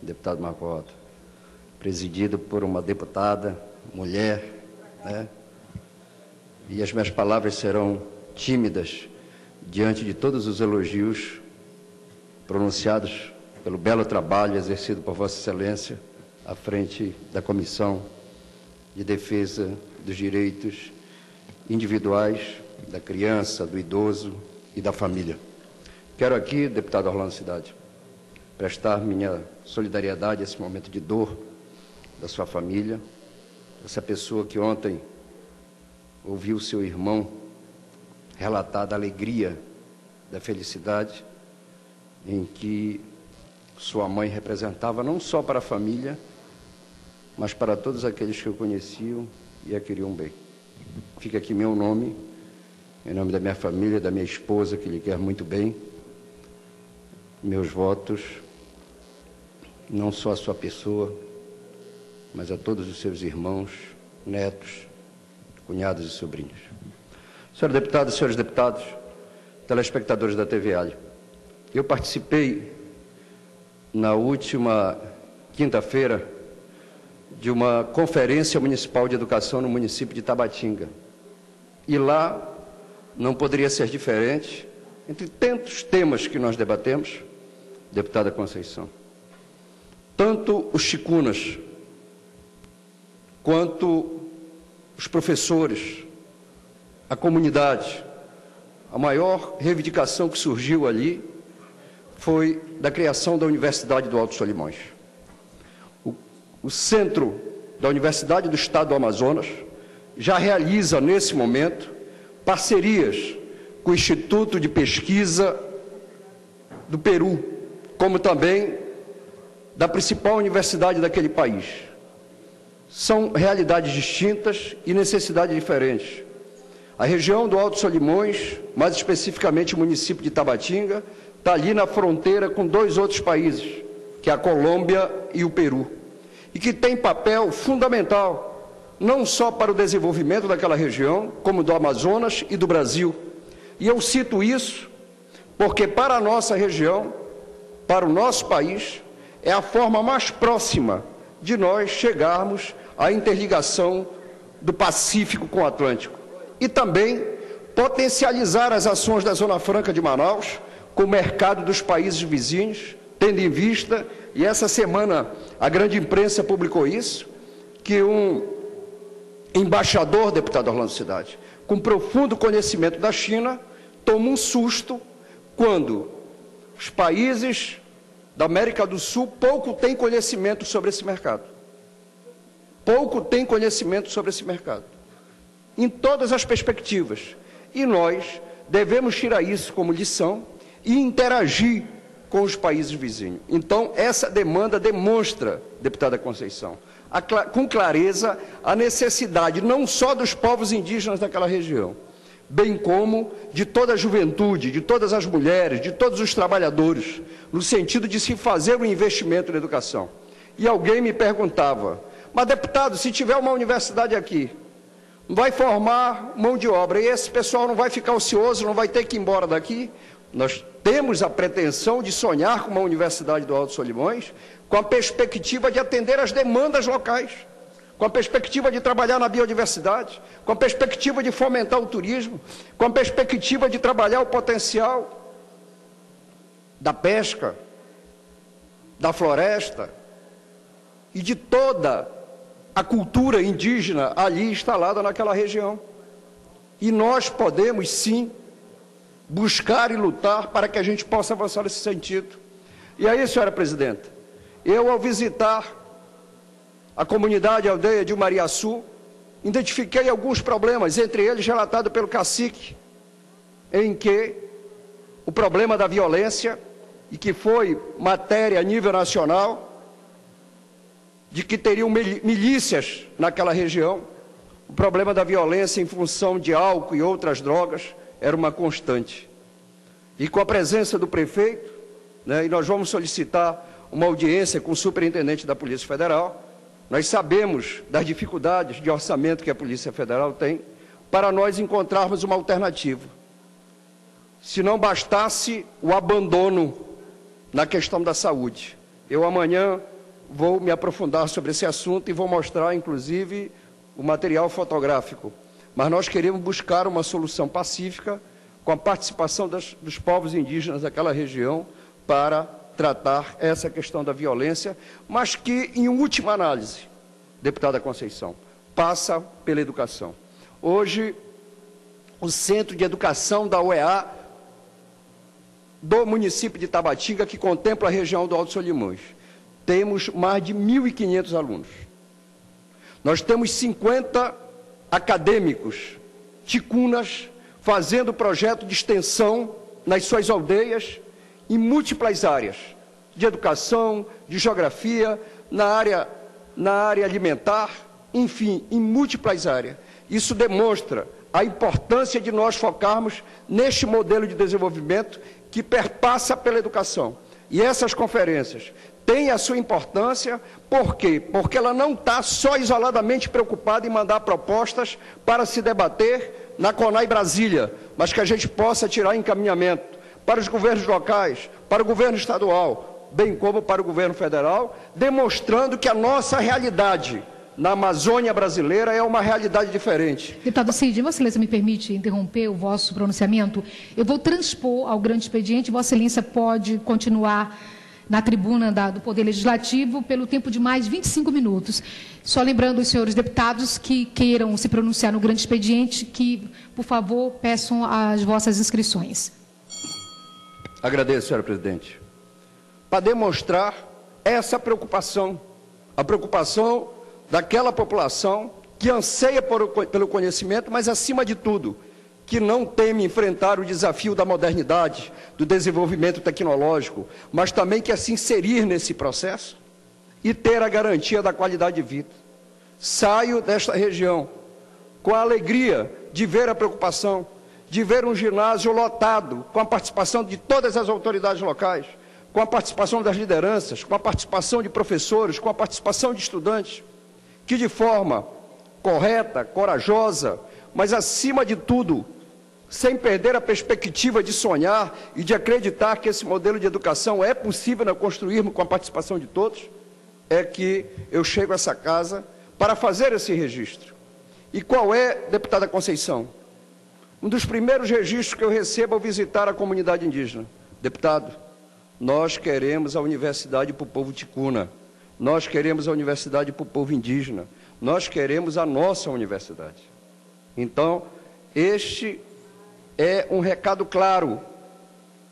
deputado Marco Otto, presidido por uma deputada, mulher, né? E as minhas palavras serão tímidas diante de todos os elogios pronunciados pelo belo trabalho exercido por Vossa Excelência à frente da Comissão de Defesa dos Direitos Individuais da Criança, do Idoso e da Família. Quero aqui, deputado Orlando Cidade, prestar minha solidariedade a esse momento de dor da sua família, essa pessoa que ontem ouviu seu irmão relatar da alegria, da felicidade em que sua mãe representava não só para a família, mas para todos aqueles que o conheciam e a queriam bem. Fica aqui meu nome, em nome da minha família, da minha esposa, que lhe quer muito bem, meus votos, não só à sua pessoa, mas a todos os seus irmãos, netos, cunhados e sobrinhos. Senhora deputada, senhores deputados, telespectadores da TV Alho, eu participei na última quinta-feira de uma conferência municipal de educação no município de Tabatinga. E lá não poderia ser diferente, entre tantos temas que nós debatemos, deputada Conceição. Tanto os chicunas, quanto os professores, a comunidade, a maior reivindicação que surgiu ali foi da criação da Universidade do Alto Solimões. O centro da Universidade do Estado do Amazonas já realiza, nesse momento, parcerias com o Instituto de Pesquisa do Peru, como também da principal universidade daquele país. São realidades distintas e necessidades diferentes. A região do Alto Solimões, mais especificamente o município de Tabatinga, está ali na fronteira com dois outros países, que é a Colômbia e o Peru, e que tem papel fundamental, não só para o desenvolvimento daquela região, como do Amazonas e do Brasil. E eu cito isso porque para a nossa região, para o nosso país, é a forma mais próxima de nós chegarmos à interligação do Pacífico com o Atlântico. E também potencializar as ações da Zona Franca de Manaus com o mercado dos países vizinhos, tendo em vista, e essa semana a grande imprensa publicou isso, que um embaixador, deputado Orlando Cidade, com profundo conhecimento da China, toma um susto quando os países da América do Sul pouco têm conhecimento sobre esse mercado. Pouco têm conhecimento sobre esse mercado, em todas as perspectivas. E nós devemos tirar isso como lição e interagir com os países vizinhos. Então, essa demanda demonstra, deputada Conceição, com clareza, a necessidade não só dos povos indígenas daquela região, bem como de toda a juventude, de todas as mulheres, de todos os trabalhadores, no sentido de se fazer um investimento na educação. E alguém me perguntava, mas deputado, se tiver uma universidade aqui, vai formar mão de obra, e esse pessoal não vai ficar ocioso, não vai ter que ir embora daqui? Nós temos a pretensão de sonhar com uma Universidade do Alto Solimões, com a perspectiva de atender às demandas locais, com a perspectiva de trabalhar na biodiversidade, com a perspectiva de fomentar o turismo, com a perspectiva de trabalhar o potencial da pesca, da floresta e de toda a cultura indígena ali instalada naquela região. E nós podemos, sim, buscar e lutar para que a gente possa avançar nesse sentido. E aí, senhora presidenta, eu, ao visitar a comunidade, a aldeia de Umariaçu, identifiquei alguns problemas, entre eles relatado pelo cacique, em que o problema da violência, e que foi matéria a nível nacional, de que teriam milícias naquela região, o problema da violência em função de álcool e outras drogas era uma constante. E com a presença do prefeito, né, e nós vamos solicitar uma audiência com o superintendente da Polícia Federal, nós sabemos das dificuldades de orçamento que a Polícia Federal tem, para nós encontrarmos uma alternativa. Se não bastasse o abandono na questão da saúde, eu amanhã vou me aprofundar sobre esse assunto e vou mostrar, inclusive, o material fotográfico. Mas nós queremos buscar uma solução pacífica com a participação dos povos indígenas daquela região para tratar essa questão da violência, mas que, em última análise, deputada Conceição, passa pela educação. Hoje, o Centro de Educação da UEA do município de Tabatinga, que contempla a região do Alto Solimões, temos mais de 1.500 alunos. Nós temos 50 acadêmicos, ticunas, fazendo projeto de extensão nas suas aldeias, em múltiplas áreas, de educação, de geografia, na área alimentar, enfim, em múltiplas áreas. Isso demonstra a importância de nós focarmos neste modelo de desenvolvimento que perpassa pela educação. E essas conferências têm a sua importância, por quê? Porque ela não está só isoladamente preocupada em mandar propostas para se debater na CONAI Brasília, mas que a gente possa tirar encaminhamento para os governos locais, para o governo estadual, bem como para o governo federal, demonstrando que a nossa realidade na Amazônia brasileira é uma realidade diferente. Deputado Cid, Vossa Excelência me permite interromper o vosso pronunciamento? Eu vou transpor ao grande expediente, Vossa Excelência pode continuar na tribuna do Poder Legislativo pelo tempo de mais 25 minutos. Só lembrando os senhores deputados que queiram se pronunciar no grande expediente, que, por favor, peçam as vossas inscrições. Agradeço, senhora presidente. Para demonstrar essa preocupação, a preocupação daquela população que anseia pelo conhecimento, mas, acima de tudo, que não teme enfrentar o desafio da modernidade, do desenvolvimento tecnológico, mas também quer se inserir nesse processo e ter a garantia da qualidade de vida. Saio desta região com a alegria de ver a preocupação, de ver um ginásio lotado, com a participação de todas as autoridades locais, com a participação das lideranças, com a participação de professores, com a participação de estudantes, que de forma correta, corajosa, mas acima de tudo, sem perder a perspectiva de sonhar e de acreditar que esse modelo de educação é possível nós construirmos com a participação de todos, é que eu chego a essa casa para fazer esse registro. E qual é, deputada Conceição? Um dos primeiros registros que eu recebo ao visitar a comunidade indígena. Deputado, nós queremos a universidade para o povo ticuna. Nós queremos a universidade para o povo indígena. Nós queremos a nossa universidade. Então, este é um recado claro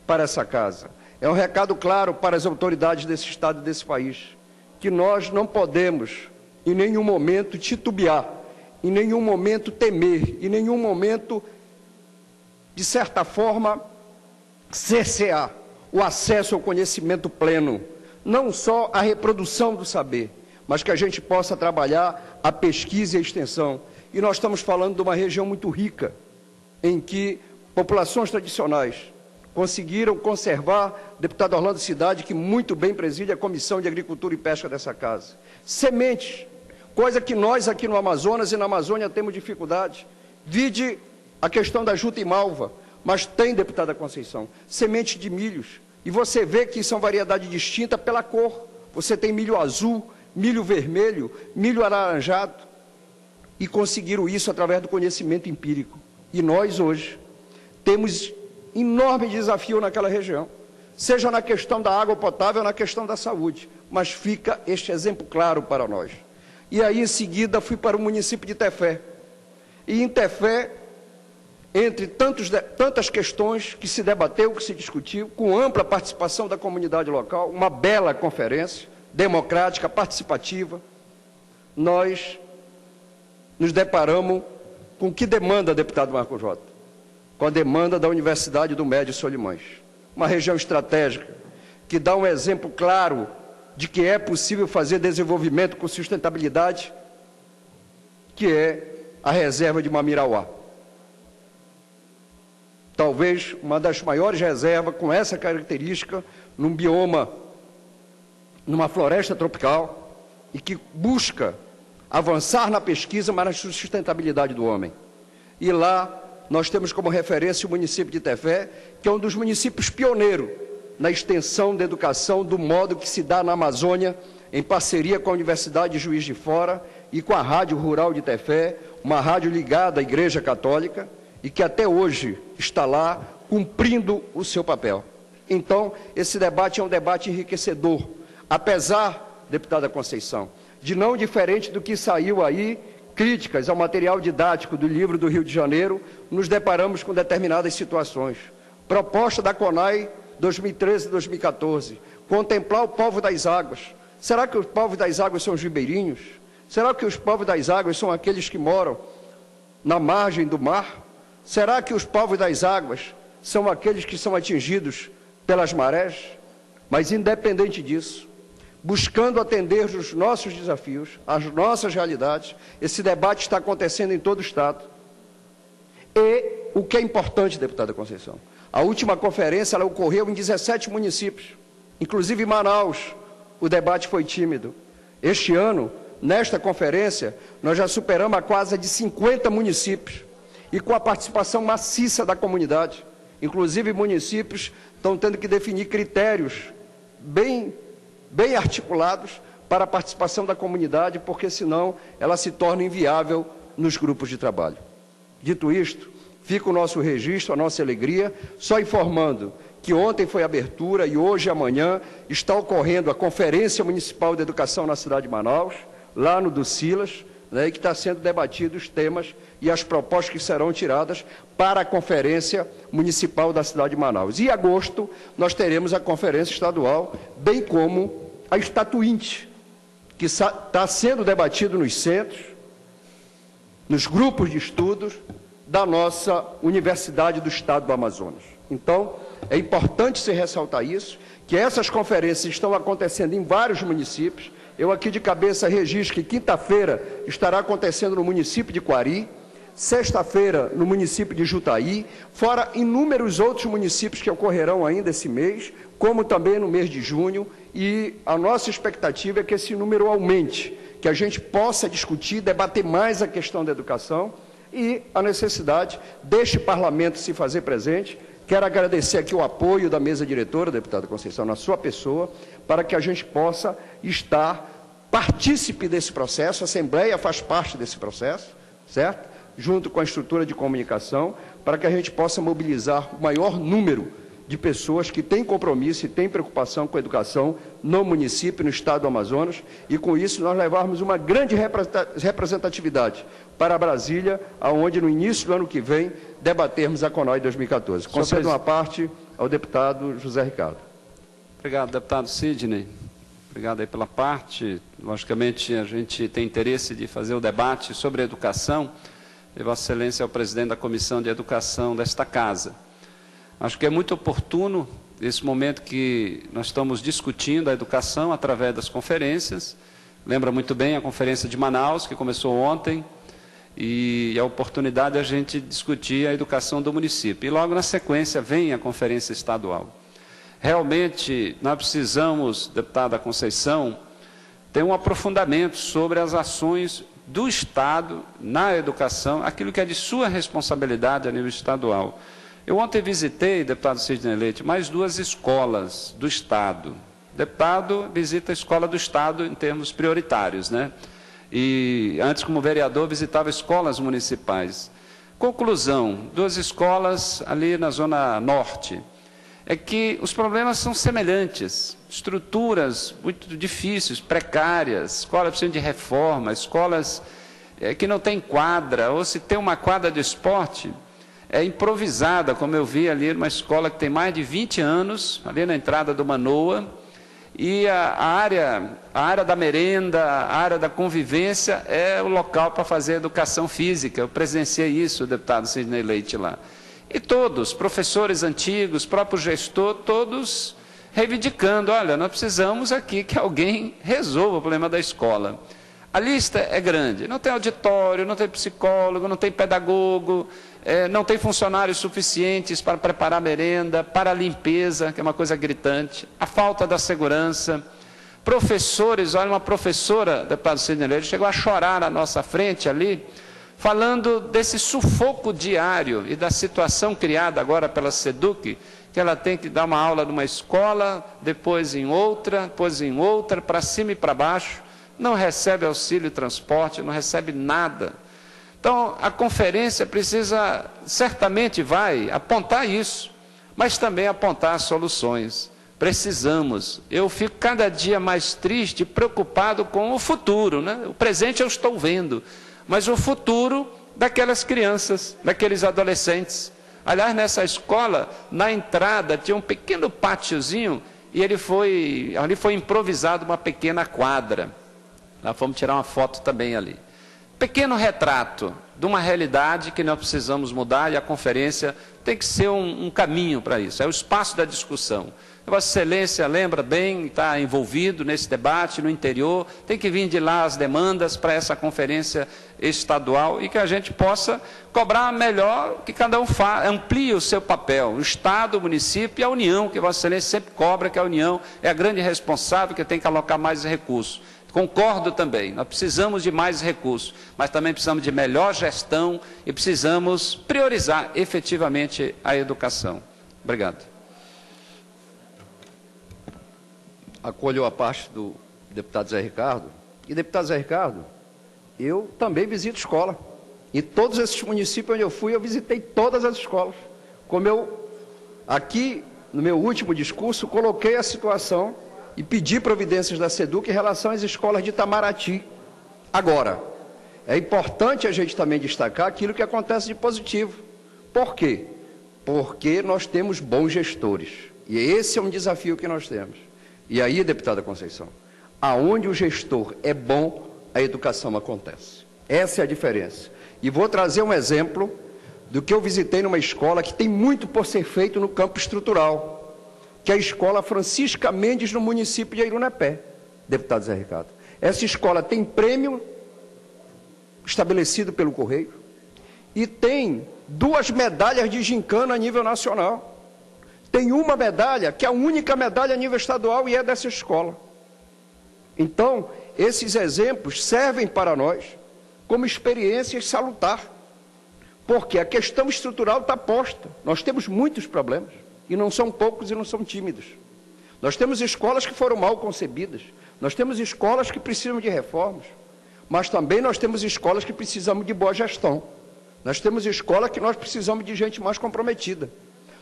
para essa casa. É um recado claro para as autoridades desse Estado e desse país. Que nós não podemos, em nenhum momento, titubear, em nenhum momento temer, em nenhum momento, de certa forma, cercear o acesso ao conhecimento pleno. Não só a reprodução do saber, mas que a gente possa trabalhar a pesquisa e a extensão. E nós estamos falando de uma região muito rica, em que populações tradicionais conseguiram conservar, deputado Orlando Cidade, que muito bem preside a Comissão de Agricultura e Pesca dessa casa. Sementes, coisa que nós aqui no Amazonas e na Amazônia temos dificuldade. Vide a questão da juta e malva, mas tem, deputada Conceição, sementes de milhos. E você vê que são variedades distintas pela cor. Você tem milho azul, milho vermelho, milho alaranjado. E conseguiram isso através do conhecimento empírico. E nós, hoje, temos enorme desafio naquela região. Seja na questão da água potável ou na questão da saúde. Mas fica este exemplo claro para nós. E aí, em seguida, fui para o município de Tefé. E em Tefé, entre tantas questões que se debateu, que se discutiu, com ampla participação da comunidade local, uma bela conferência, democrática, participativa, nós nos deparamos com que demanda, deputado Marco Jota? Com a demanda da Universidade do Médio Solimões, uma região estratégica, que dá um exemplo claro de que é possível fazer desenvolvimento com sustentabilidade, que é a reserva de Mamirauá. Talvez uma das maiores reservas com essa característica, num bioma, numa floresta tropical, e que busca avançar na pesquisa, mas na sustentabilidade do homem. E lá nós temos como referência o município de Tefé, que é um dos municípios pioneiros na extensão da educação, do modo que se dá na Amazônia, em parceria com a Universidade de Juiz de Fora e com a Rádio Rural de Tefé, uma rádio ligada à Igreja Católica e que até hoje está lá cumprindo o seu papel. Então, esse debate é um debate enriquecedor, apesar, deputada Conceição, de não diferente do que saiu aí, críticas ao material didático do livro do Rio de Janeiro, nos deparamos com determinadas situações. Proposta da CONAI 2013-2014, contemplar o povo das águas. Será que os povos das águas são os ribeirinhos? Será que os povos das águas são aqueles que moram na margem do mar? Será que os povos das águas são aqueles que são atingidos pelas marés? Mas, independente disso, buscando atender os nossos desafios, as nossas realidades, esse debate está acontecendo em todo o Estado. E o que é importante, deputada Conceição, a última conferência ela ocorreu em 17 municípios, inclusive em Manaus, o debate foi tímido. Este ano, nesta conferência, nós já superamos a quase de 50 municípios, e com a participação maciça da comunidade. Inclusive, municípios estão tendo que definir critérios bem articulados para a participação da comunidade, porque senão ela se torna inviável nos grupos de trabalho. Dito isto, fica o nosso registro, a nossa alegria, só informando que ontem foi a abertura e hoje e amanhã está ocorrendo a Conferência Municipal de Educação na cidade de Manaus, lá no Ducilas, e que está sendo debatido os temas e as propostas que serão tiradas para a Conferência Municipal da cidade de Manaus. E em agosto nós teremos a Conferência Estadual, bem como a Estatuinte, que está sendo debatido nos centros, nos grupos de estudos da nossa Universidade do Estado do Amazonas. Então, é importante se ressaltar isso, que essas conferências estão acontecendo em vários municípios. Eu aqui de cabeça registro que quinta-feira estará acontecendo no município de Quari, sexta-feira no município de Jutaí, fora inúmeros outros municípios que ocorrerão ainda esse mês, como também no mês de junho, e a nossa expectativa é que esse número aumente, que a gente possa discutir, debater mais a questão da educação e a necessidade deste parlamento se fazer presente. Quero agradecer aqui o apoio da mesa diretora, deputada Conceição, na sua pessoa, para que a gente possa estar partícipe desse processo. A Assembleia faz parte desse processo, certo? Junto com a estrutura de comunicação, para que a gente possa mobilizar o maior número de pessoas que têm compromisso e têm preocupação com a educação no município, no estado do Amazonas, e com isso nós levarmos uma grande representatividade para Brasília, aonde no início do ano que vem debatermos a CONAI 2014. Concedo uma parte ao deputado José Ricardo. Obrigado, deputado Sidney. Obrigado aí pela parte. Logicamente, a gente tem interesse de fazer o debate sobre a educação. E Vossa Excelência é o presidente da Comissão de Educação desta Casa. Acho que é muito oportuno esse momento que nós estamos discutindo a educação através das conferências. Lembra muito bem a conferência de Manaus, que começou ontem, e a oportunidade de a gente discutir a educação do município. E logo na sequência vem a conferência estadual. Realmente, nós precisamos, deputada Conceição, ter um aprofundamento sobre as ações do Estado na educação, aquilo que é de sua responsabilidade a nível estadual. Eu ontem visitei, deputado Sidney Leite, mais 2 escolas do Estado. O deputado visita a escola do Estado em termos prioritários, né? E antes, como vereador, visitava escolas municipais. Conclusão, 2 escolas ali na Zona Norte, é que os problemas são semelhantes, estruturas muito difíceis, precárias, escolas precisam de reforma, escolas que não têm quadra, ou se tem uma quadra de esporte, é improvisada, como eu vi ali, numa escola que tem mais de 20 anos, ali na entrada do Manoa, e a área da merenda, a área da convivência é o local para fazer educação física. Eu presenciei isso, deputado Sidney Leite, lá. E todos, professores antigos, próprio gestor, todos reivindicando, olha, nós precisamos aqui que alguém resolva o problema da escola. A lista é grande, não tem auditório, não tem psicólogo, não tem pedagogo, não tem funcionários suficientes para preparar a merenda, para a limpeza, que é uma coisa gritante, a falta da segurança. Professores, olha, uma professora, deputado Sidney Leite, chegou a chorar na nossa frente ali, falando desse sufoco diário e da situação criada agora pela SEDUC, que ela tem que dar uma aula numa escola, depois em outra, para cima e para baixo, não recebe auxílio transporte, não recebe nada. Então, a conferência precisa, certamente vai apontar isso, mas também apontar soluções. Precisamos. Eu fico cada dia mais triste e preocupado com o futuro, né? O presente eu estou vendo, mas o futuro daquelas crianças, daqueles adolescentes. Aliás, nessa escola, na entrada, tinha um pequeno pátiozinho e ali foi improvisado uma pequena quadra. Nós fomos tirar uma foto também ali. Pequeno retrato de uma realidade que nós precisamos mudar e a conferência tem que ser um caminho para isso. É o espaço da discussão. Vossa Excelência lembra bem, está envolvido nesse debate no interior, tem que vir de lá as demandas para essa conferência estadual e que a gente possa cobrar melhor, que cada um amplie o seu papel, o Estado, o município e a União, que Vossa Excelência sempre cobra que a União é a grande responsável, que tem que alocar mais recursos. Concordo também, nós precisamos de mais recursos, mas também precisamos de melhor gestão e precisamos priorizar efetivamente a educação. Obrigado. Acolho a parte do deputado Zé Ricardo. E, deputado Zé Ricardo, eu também visito escola. Em todos esses municípios onde eu fui, eu visitei todas as escolas. Como eu, aqui, no meu último discurso, coloquei a situação e pedi providências da SEDUC em relação às escolas de Itamaraty. Agora, é importante a gente também destacar aquilo que acontece de positivo. Por quê? Porque nós temos bons gestores. E esse é um desafio que nós temos. E aí, deputada Conceição, aonde o gestor é bom, a educação acontece. Essa é a diferença. E vou trazer um exemplo do que eu visitei numa escola que tem muito por ser feito no campo estrutural, que é a Escola Francisca Mendes, no município de Airunepé, deputado Zé Ricardo. Essa escola tem prêmio estabelecido pelo Correio e tem 2 medalhas de gincana a nível nacional. Tem uma medalha, que é a única medalha a nível estadual e é dessa escola. Então, esses exemplos servem para nós como experiências salutar, porque a questão estrutural está posta. Nós temos muitos problemas, e não são poucos e não são tímidos. Nós temos escolas que foram mal concebidas, nós temos escolas que precisam de reformas, mas também nós temos escolas que precisamos de boa gestão. Nós temos escola que nós precisamos de gente mais comprometida.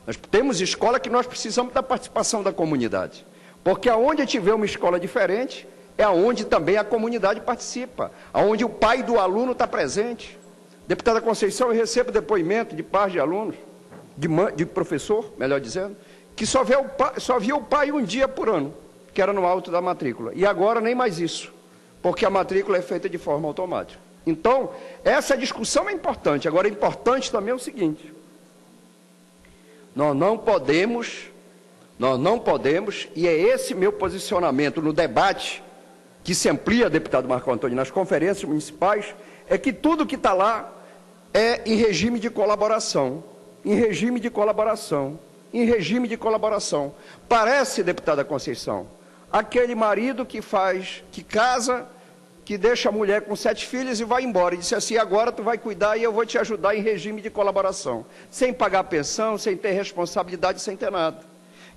Nós temos escola que nós precisamos da participação da comunidade, porque aonde tiver uma escola diferente, é aonde também a comunidade participa, aonde o pai do aluno está presente. Deputada Conceição, eu recebo depoimento de pais de alunos, de professor, melhor dizendo, que só via o pai um dia por ano, que era no alto da matrícula, e agora nem mais isso, porque a matrícula é feita de forma automática. Então, essa discussão é importante. Agora, é importante também o seguinte: nós não podemos, e é esse meu posicionamento no debate, que se amplia, deputado Marco Antônio, nas conferências municipais, é que tudo que está lá é em regime de colaboração, em regime de colaboração, em regime de colaboração. Parece, deputada Conceição, aquele marido que casa, que deixa a mulher com 7 filhos e vai embora, e disse assim: agora tu vai cuidar e eu vou te ajudar em regime de colaboração, sem pagar pensão, sem ter responsabilidade, sem ter nada.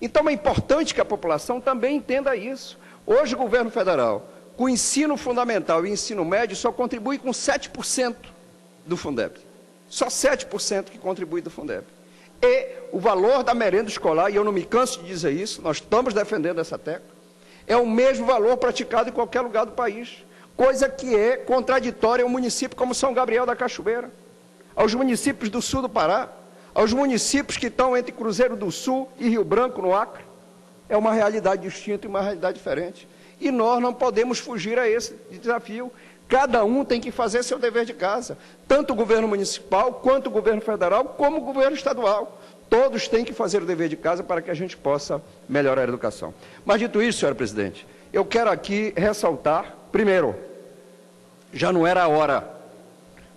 Então é importante que a população também entenda isso. Hoje o governo federal, com o ensino fundamental e ensino médio, só contribui com 7% do Fundeb. Só 7% que contribui do Fundeb. E o valor da merenda escolar, e eu não me canso de dizer isso, nós estamos defendendo essa tecla, é o mesmo valor praticado em qualquer lugar do país. Coisa que é contraditória a um município como São Gabriel da Cachoeira, aos municípios do sul do Pará, aos municípios que estão entre Cruzeiro do Sul e Rio Branco, no Acre. É uma realidade distinta e uma realidade diferente. E nós não podemos fugir a esse desafio. Cada um tem que fazer seu dever de casa, tanto o governo municipal, quanto o governo federal, como o governo estadual. Todos têm que fazer o dever de casa para que a gente possa melhorar a educação. Mas, dito isso, senhora presidente, eu quero aqui ressaltar, primeiro, já não era a hora,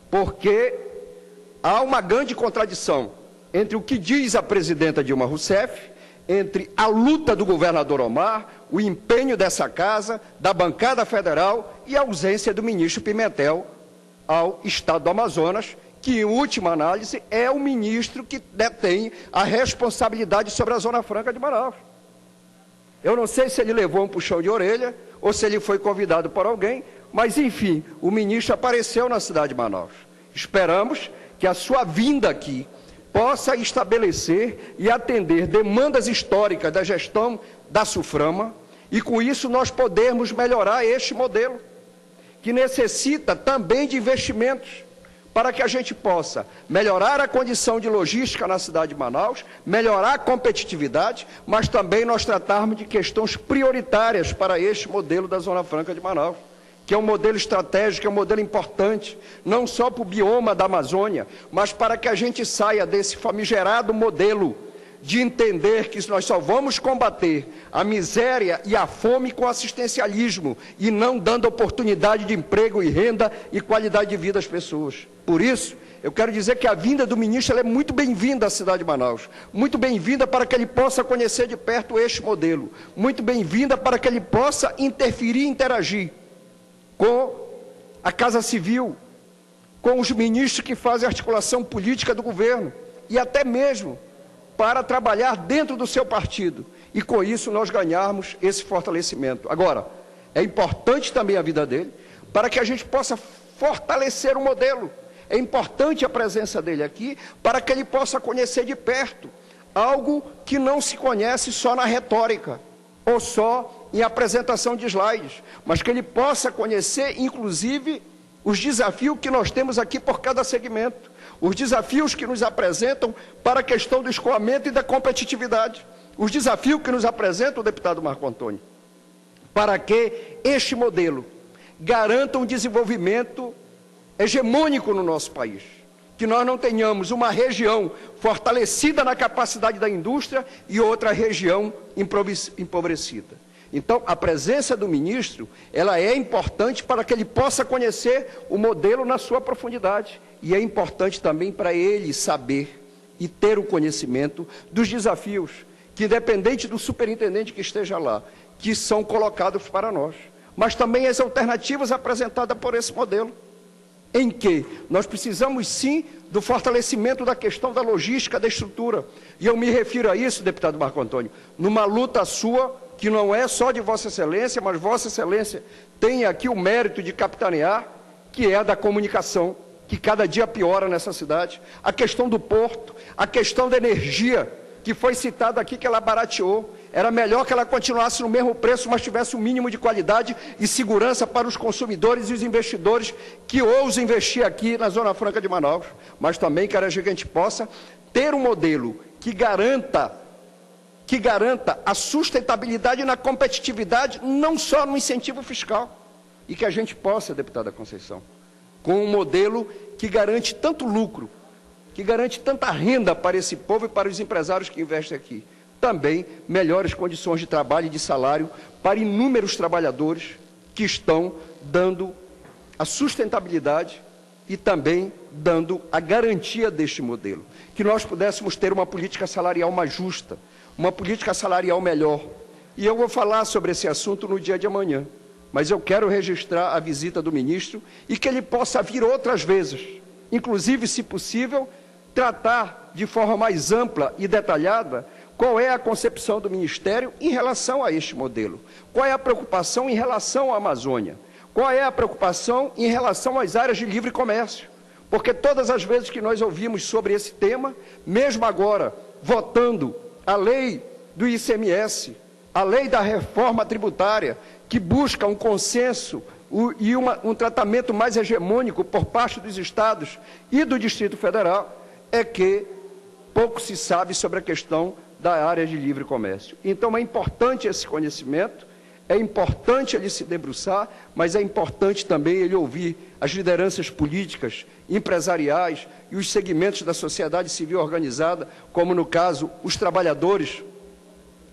porque há uma grande contradição entre o que diz a presidenta Dilma Rousseff, entre a luta do governador Omar, o empenho dessa casa, da bancada federal e a ausência do ministro Pimentel ao estado do Amazonas que, em última análise, é o ministro que detém a responsabilidade sobre a Zona Franca de Manaus. Eu não sei se ele levou um puxão de orelha ou se ele foi convidado por alguém, mas, enfim, o ministro apareceu na cidade de Manaus. Esperamos que a sua vinda aqui possa estabelecer e atender demandas históricas da gestão da SUFRAMA e, com isso, nós podermos melhorar este modelo, que necessita também de investimentos, para que a gente possa melhorar a condição de logística na cidade de Manaus, melhorar a competitividade, mas também nós tratarmos de questões prioritárias para este modelo da Zona Franca de Manaus, que é um modelo estratégico, é um modelo importante, não só para o bioma da Amazônia, mas para que a gente saia desse famigerado modelo de entender que nós só vamos combater a miséria e a fome com assistencialismo e não dando oportunidade de emprego e renda e qualidade de vida às pessoas. Por isso, eu quero dizer que a vinda do ministro ela é muito bem-vinda à cidade de Manaus, muito bem-vinda para que ele possa conhecer de perto este modelo, muito bem-vinda para que ele possa interferir e interagir com a Casa Civil, com os ministros que fazem a articulação política do governo e até mesmo para trabalhar dentro do seu partido e, com isso, nós ganharmos esse fortalecimento. Agora, é importante também a vida dele para que a gente possa fortalecer o modelo. É importante a presença dele aqui para que ele possa conhecer de perto algo que não se conhece só na retórica ou só em apresentação de slides, mas que ele possa conhecer, inclusive, os desafios que nós temos aqui por cada segmento, os desafios que nos apresentam para a questão do escoamento e da competitividade, os desafios que nos apresenta o deputado Marco Antônio, para que este modelo garanta um desenvolvimento hegemônico no nosso país, que nós não tenhamos uma região fortalecida na capacidade da indústria e outra região empobrecida. Então, a presença do ministro, ela é importante para que ele possa conhecer o modelo na sua profundidade. E é importante também para ele saber e ter o conhecimento dos desafios, que independente do superintendente que esteja lá, que são colocados para nós, mas também as alternativas apresentadas por esse modelo, em que nós precisamos sim do fortalecimento da questão da logística, da estrutura. E eu me refiro a isso, deputado Marco Antônio, numa luta sua, que não é só de Vossa Excelência, mas Vossa Excelência tem aqui o mérito de capitanear, que é a da comunicação, que cada dia piora nessa cidade, a questão do porto, a questão da energia, que foi citada aqui, que ela barateou. Era melhor que ela continuasse no mesmo preço, mas tivesse um mínimo de qualidade e segurança para os consumidores e os investidores que ousam investir aqui na Zona Franca de Manaus. Mas também quero que a gente possa ter um modelo que garanta a sustentabilidade na competitividade, não só no incentivo fiscal. E que a gente possa, deputada Conceição, com um modelo que garante tanto lucro, que garante tanta renda para esse povo e para os empresários que investem aqui. Também melhores condições de trabalho e de salário para inúmeros trabalhadores que estão dando a sustentabilidade e também dando a garantia deste modelo. Que nós pudéssemos ter uma política salarial mais justa, uma política salarial melhor. E eu vou falar sobre esse assunto no dia de amanhã, mas eu quero registrar a visita do ministro e que ele possa vir outras vezes, inclusive, se possível, tratar de forma mais ampla e detalhada qual é a concepção do Ministério em relação a este modelo, qual é a preocupação em relação à Amazônia, qual é a preocupação em relação às áreas de livre comércio, porque todas as vezes que nós ouvimos sobre esse tema, mesmo agora votando a lei do ICMS, a lei da reforma tributária, que busca um consenso e um tratamento mais hegemônico por parte dos estados e do Distrito Federal, é que pouco se sabe sobre a questão da área de livre comércio. Então é importante esse conhecimento, é importante ele se debruçar, mas é importante também ele ouvir as lideranças políticas, empresariais e os segmentos da sociedade civil organizada, como no caso os trabalhadores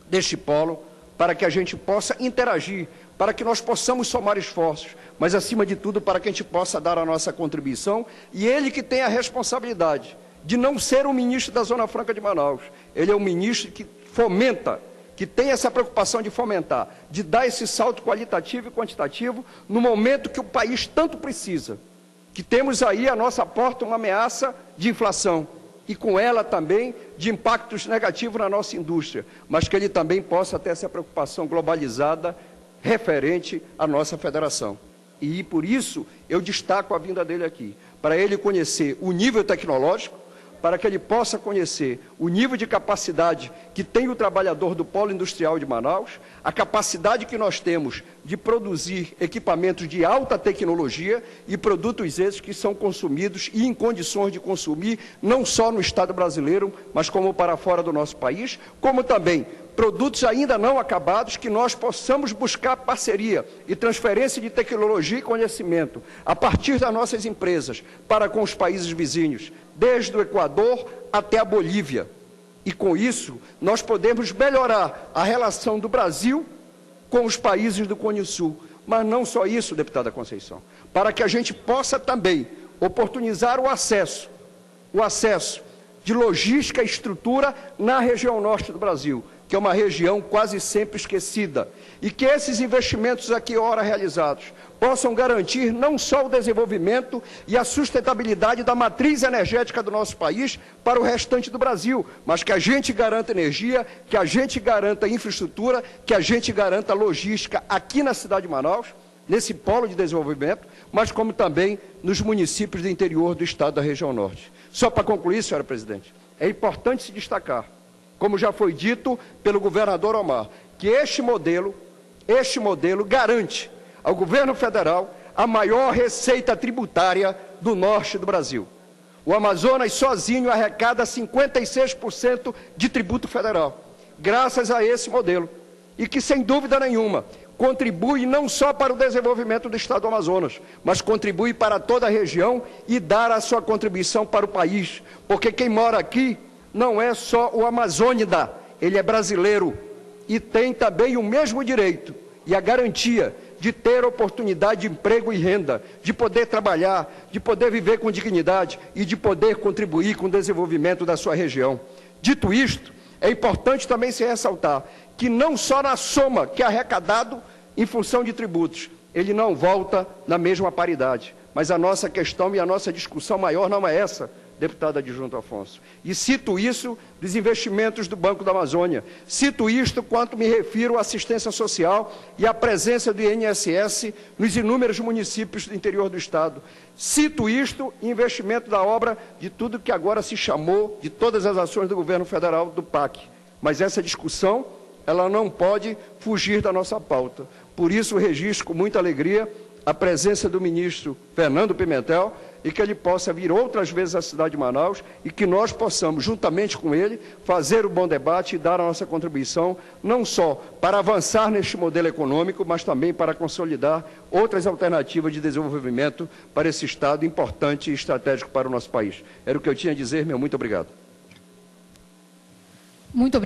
deste polo, para que a gente possa interagir, para que nós possamos somar esforços, mas acima de tudo para que a gente possa dar a nossa contribuição, e ele que tem a responsabilidade de não ser um ministro da Zona Franca de Manaus. Ele é um ministro que fomenta, que tem essa preocupação de fomentar, de dar esse salto qualitativo e quantitativo no momento que o país tanto precisa, que temos aí à nossa porta uma ameaça de inflação e com ela também de impactos negativos na nossa indústria, mas que ele também possa ter essa preocupação globalizada referente à nossa federação. E por isso eu destaco a vinda dele aqui, para ele conhecer o nível tecnológico, para que ele possa conhecer o nível de capacidade que tem o trabalhador do Polo Industrial de Manaus, a capacidade que nós temos de produzir equipamentos de alta tecnologia e produtos esses que são consumidos e em condições de consumir não só no Estado brasileiro, mas como para fora do nosso país, como também produtos ainda não acabados que nós possamos buscar parceria e transferência de tecnologia e conhecimento a partir das nossas empresas para com os países vizinhos, desde o Equador até a Bolívia. E com isso, nós podemos melhorar a relação do Brasil com os países do Cone Sul. Mas não só isso, deputada Conceição, para que a gente possa também oportunizar o acesso de logística e estrutura na região norte do Brasil, que é uma região quase sempre esquecida, e que esses investimentos aqui, ora realizados, possam garantir não só o desenvolvimento e a sustentabilidade da matriz energética do nosso país para o restante do Brasil, mas que a gente garanta energia, que a gente garanta infraestrutura, que a gente garanta logística aqui na cidade de Manaus, nesse polo de desenvolvimento, mas como também nos municípios do interior do estado da região norte. Só para concluir, senhora presidente, é importante se destacar, como já foi dito pelo governador Omar, que este modelo garante ao governo federal a maior receita tributária do norte do Brasil. O Amazonas sozinho arrecada 56% de tributo federal, graças a esse modelo, e que, sem dúvida nenhuma, contribui não só para o desenvolvimento do estado do Amazonas, mas contribui para toda a região e dar a sua contribuição para o país, porque quem mora aqui não é só o amazônida, ele é brasileiro e tem também o mesmo direito e a garantia de ter oportunidade de emprego e renda, de poder trabalhar, de poder viver com dignidade e de poder contribuir com o desenvolvimento da sua região. Dito isto, é importante também se ressaltar que não só na soma que é arrecadado em função de tributos, ele não volta na mesma paridade, mas a nossa questão e a nossa discussão maior não é essa, deputado adjunto Afonso. E cito isso dos investimentos do Banco da Amazônia. Cito isto quanto me refiro à assistência social e à presença do INSS nos inúmeros municípios do interior do estado. Cito isto em investimento da obra de tudo que agora se chamou, de todas as ações do governo federal, do PAC. Mas essa discussão, ela não pode fugir da nossa pauta. Por isso, registro com muita alegria a presença do ministro Fernando Pimentel, e que ele possa vir outras vezes à cidade de Manaus e que nós possamos, juntamente com ele, fazer o bom debate e dar a nossa contribuição, não só para avançar neste modelo econômico, mas também para consolidar outras alternativas de desenvolvimento para esse estado importante e estratégico para o nosso país. Era o que eu tinha a dizer, meu muito obrigado. Muito obrigado.